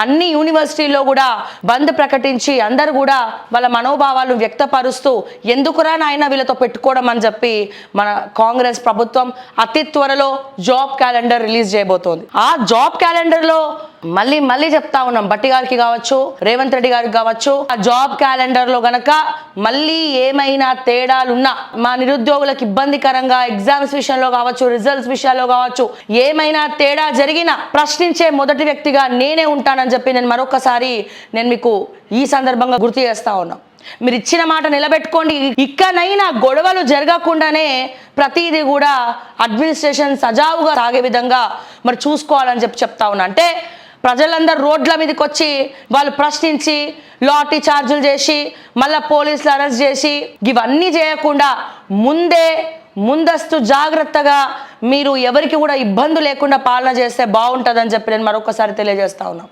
అన్ని యూనివర్సిటీల్లో కూడా బంద్ ప్రకటించి అందరూ కూడా వాళ్ళ మనోభావాలు వ్యక్తపరుస్తూ ఎందుకురా నాయన వీళ్ళతో పెట్టుకోవడం అని చెప్పి మన కాంగ్రెస్ ప్రభుత్వం అతి త్వరలో జాబ్ క్యాలెండర్ రిలీజ్ చేయబోతోంది. ఆ జాబ్ క్యాలెండర్లో మళ్ళీ చెప్తా ఉన్నాం, బట్టి గారికి కావచ్చు, రేవంత్ రెడ్డి గారికి కావచ్చు, ఆ జాబ్ క్యాలెండర్లో గనక మళ్ళీ ఏమైనా తేడాలున్నా, మా నిరుద్యోగులకు ఇబ్బందికరంగా ఎగ్జామ్స్ విషయంలో కావచ్చు, రిజల్ట్స్ విషయాల్లో కావచ్చు, ఏమైనా తేడా జరిగినా ప్రశ్నించే మొదటి వ్యక్తిగా నేనే ఉంటానని చెప్పి నేను మరొకసారి మీకు ఈ సందర్భంగా గుర్తు చేస్తా ఉన్నా. మీరు ఇచ్చిన మాట నిలబెట్టుకోండి. ఇక్కడైనా గొడవలు జరగకుండానే ప్రతిదీ కూడా అడ్మినిస్ట్రేషన్ సజావుగా సాగే విధంగా మరి చూసుకోవాలని చెప్తా ఉన్నా. అంటే ప్రజలందరూ రోడ్ల మీదకి వచ్చి వాళ్ళు ప్రశ్నించి లాఠీ చార్జులు చేసి మళ్ళీ పోలీసులు అరెస్ట్ చేసి ఇవన్నీ చేయకుండా ముందస్తు జాగ్రత్తగా మీరు ఎవరికి కూడా ఇబ్బంది లేకుండా పాలన చేస్తే బాగుంటుందని చెప్పి నేను మరొకసారి తెలియజేస్తా ఉన్నాను.